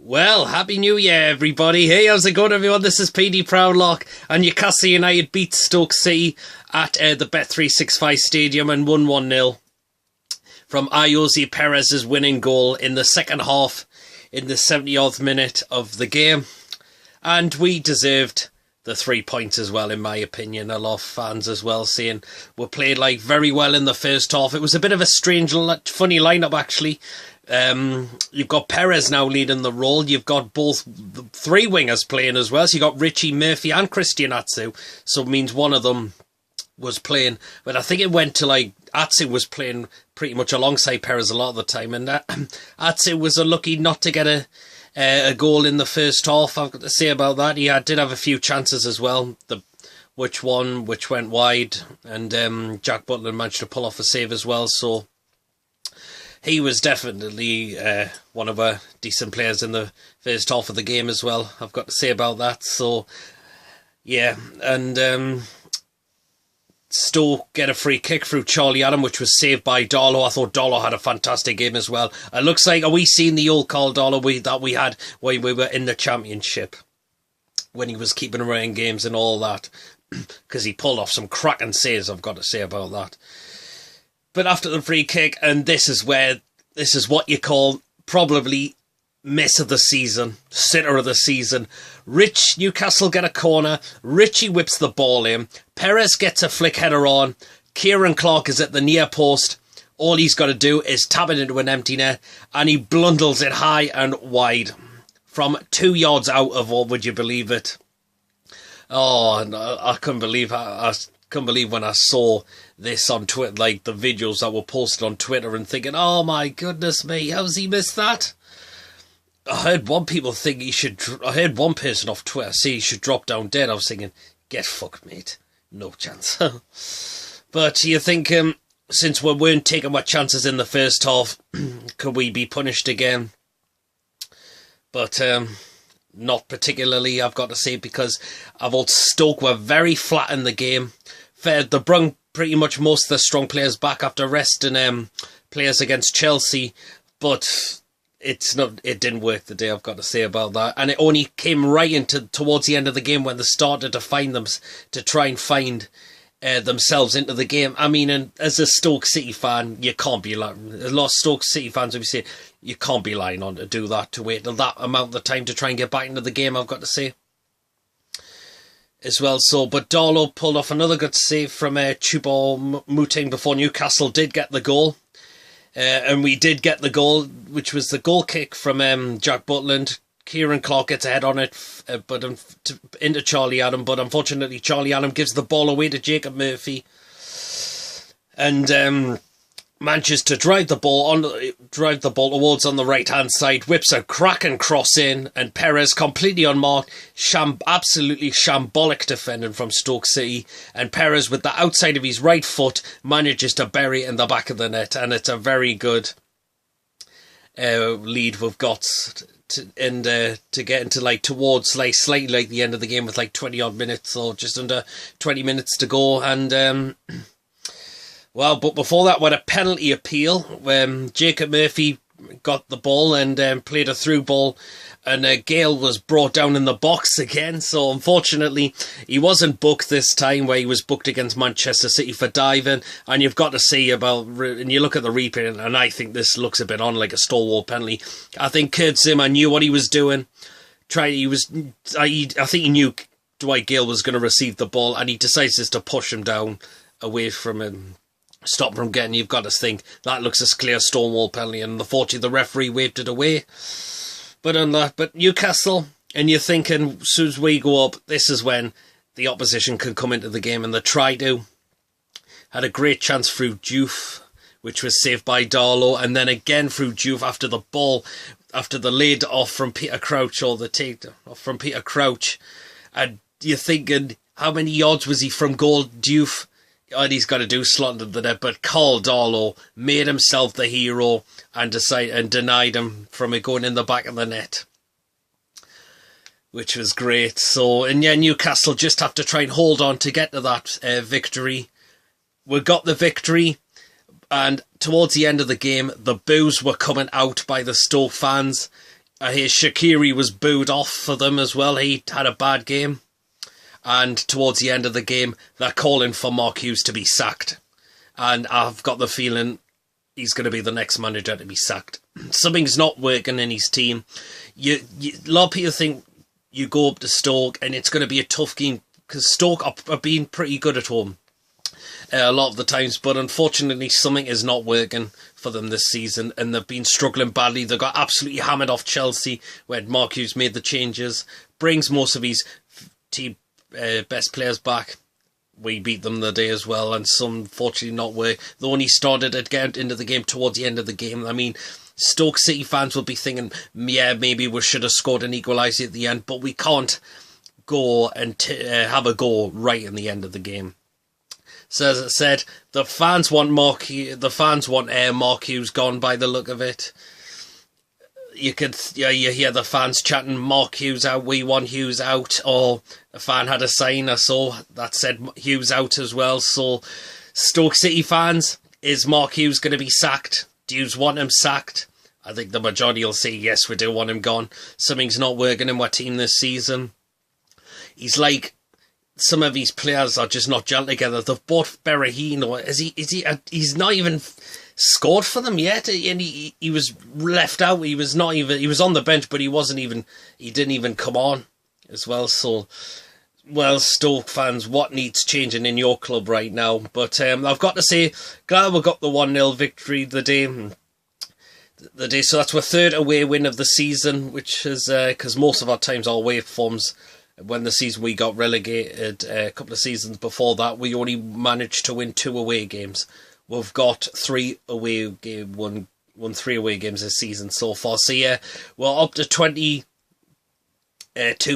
Well, Happy New Year, everybody. Hey, how's it going, everyone? This is PD Proudlock, and Newcastle United beat Stoke City at the Bet365 Stadium and won 1-0 from Ayoze Perez's winning goal in the second half in the 70th minute of the game. And we deserved the 3 points as well, in my opinion. A lot of fans as well saying we played very well in the first half. It was a bit of a strange, funny lineup, actually. You've got Perez now leading the role. You've got both three wingers playing as well. So you've got Richie, Murphy and Christian Atsu. So it means one of them was playing. But I think it went to Atsu was playing pretty much alongside Perez a lot of the time. And Atsu was unlucky not to get a goal in the first half. I've got to say about that. He did have a few chances as well. Which went wide. And Jack Butland managed to pull off a save as well. So he was definitely one of our decent players in the first half of the game as well. I've got to say about that. So, yeah. And Stoke get a free kick through Charlie Adam, which was saved by Darlow. I thought Darlow had a fantastic game as well. It looks like, are we seeing the old Carl Darlow that we had when we were in the Championship? When he was keeping away in games and all that. Because he pulled off some cracking saves, I've got to say about that. But after the free kick, and this is what you call probably miss of the season, sitter of the season. Newcastle get a corner. Richie whips the ball in. Perez gets a flick header on. Kieran Clark is at the near post. All he's got to do is tap it into an empty net, and he blunders it high and wide from 2 yards out of all. Would you believe it? Oh, I couldn't believe I couldn't believe when I saw this on Twitter, the videos that were posted on Twitter, and thinking, oh my goodness me, how's he missed that? I heard one person off Twitter say he should drop down dead. I was thinking, get fucked, mate. No chance. But you think, since we weren't taking our chances in the first half, could we be punished again? But not particularly, I've got to say, because I thought Stoke were very flat in the game. They brung pretty much most of the strong players back after resting players against Chelsea, but it didn't work today, I've got to say about that. And it only came right towards the end of the game when they started to try and find themselves into the game. I mean, and as a Stoke City fan, you can't be lying. A lot of Stoke City fans will be saying, you can't be lying on to do that, to wait till that amount of time to try and get back into the game, I've got to say. As well, but Darlow pulled off another good save from Choupo-Moting before Newcastle did get the goal. And we did get the goal, which was the goal kick from Jack Butland. Kieran Clark gets a head on it, but into Charlie Adam. But unfortunately, Charlie Adam gives the ball away to Jacob Murphy, and manages to drive the ball towards on the right hand side. Whips a cracking cross in, and Perez completely unmarked. Absolutely shambolic defending from Stoke City, and Perez with the outside of his right foot manages to bury it in the back of the net, and it's a very good lead we've got to get into towards slightly the end of the game with 20 odd minutes, or just under 20 minutes to go. And well, but before that, we had a penalty appeal when Jacob Murphy got the ball and played a through ball, and Gale was brought down in the box again. So unfortunately, he wasn't booked this time, where he was booked against Manchester City for diving. And you've got to see and you look at the replay, and I think this looks a bit on like a stalwart penalty. I think Kurt Zimmer knew what he was doing. I think he knew Dwight Gale was going to receive the ball, and he decides just to push him down away from him. Stop from getting. You've got to think that looks as clear Stonewall penalty, and unfortunately the referee waved it away. But Newcastle, and you're thinking, as soon as we go up, this is when the opposition can come into the game, and they try to. Had a great chance through Diouf, which was saved by Darlow, and then again through Diouf after the laid off from Peter Crouch, or the take off from Peter Crouch, and you're thinking, how many yards was he from goal, Diouf? All he's got to do is slot into the net, but Carl Darlow made himself the hero and denied him from it going in the back of the net, which was great. So, and yeah, Newcastle just have to try and hold on to get to that victory. We got the victory, and towards the end of the game, the boos were coming out by the Stoke fans. I hear Shaqiri was booed off for them as well. He had a bad game. And towards the end of the game, they're calling for Mark Hughes to be sacked. And I've got the feeling he's going to be the next manager to be sacked. Something's not working in his team. A lot of people think you go up to Stoke and it's going to be a tough game because Stoke are being pretty good at home a lot of the times. But unfortunately, something is not working for them this season and they've been struggling badly. They got absolutely hammered off Chelsea when Mark Hughes made the changes. Brings most of his team best players back. We beat them the day as well, and some fortunately not work. They only started to get into the game towards the end of the game. I mean, Stoke City fans will be thinking, yeah, maybe we should have scored an equaliser at the end, but we can't go and have a goal right in the end of the game. So as I said, the fans want Mark Hughes gone by the look of it. You hear the fans chanting Mark Hughes out, we want Hughes out, or a fan had a sign I saw that said Hughes out as well. So Stoke City fans, is Mark Hughes going to be sacked? Do you want him sacked? I think the majority will say yes, we do want him gone. Something's not working in our team this season. He's like, some of these players are just not gelling together. They've bought Berahino. He's not even scored for them yet, and he was left out. He was on the bench, but he didn't even come on as well. So, well, Stoke fans, what needs changing in your club right now? But I've got to say, glad we got the 1-0 victory the day. So that's our third away win of the season, which is because most of our times are away forms. When the season we got relegated, a couple of seasons before that, we only managed to win 2 away games. We've got 3 away games, won 3 away games this season so far. So yeah, we're up to 22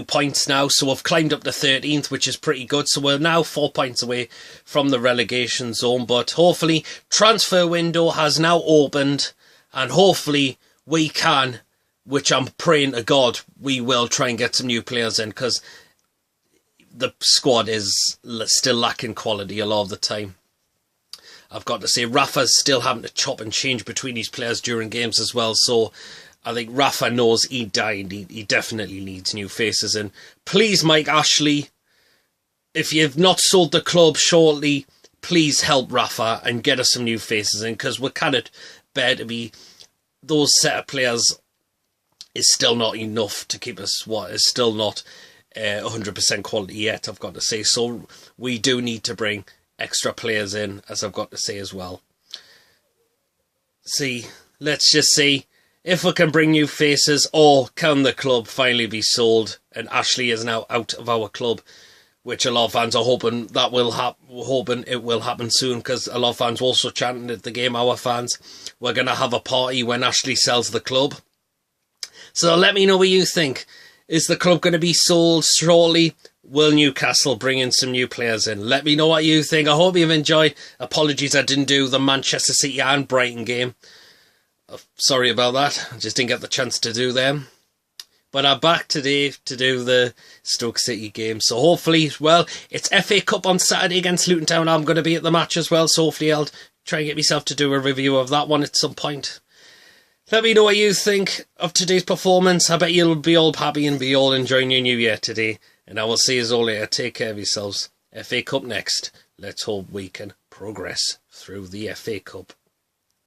points now. So we've climbed up to 13th, which is pretty good. So we're now 4 points away from the relegation zone. But hopefully, transfer window has now opened, and hopefully we can, which I'm praying to God, we will try and get some new players in, because the squad is still lacking quality a lot of the time. I've got to say, Rafa's still having to chop and change between his players during games as well. So I think Rafa knows he definitely needs new faces. And please, Mike Ashley, if you've not sold the club shortly, please help Rafa and get us some new faces in, because we cannot bear to be those set of players is still not enough to keep us what is still not 100% quality yet, I've got to say. So we do need to bring extra players in, as I've got to say as well. Let's just see if we can bring new faces, or can the club finally be sold and Ashley is now out of our club, which a lot of fans are hoping that will hoping it will happen soon, because a lot of fans also chanting at the game, our fans, we're going to have a party when Ashley sells the club. So let me know what you think. Is the club going to be sold shortly? Will Newcastle bring in some new players in? Let me know what you think. I hope you've enjoyed. Apologies I didn't do the Manchester City and Brighton game. Sorry about that. I just didn't get the chance to do them. But I'm back today to do the Stoke City game. So hopefully, well, it's FA Cup on Saturday against Luton Town. I'm going to be at the match as well. So hopefully I'll try and get myself to do a review of that one at some point. Let me know what you think of today's performance. I bet you'll be all happy and be all enjoying your new year today. And I will see you all later. Take care of yourselves. FA Cup next. Let's hope we can progress through the FA Cup.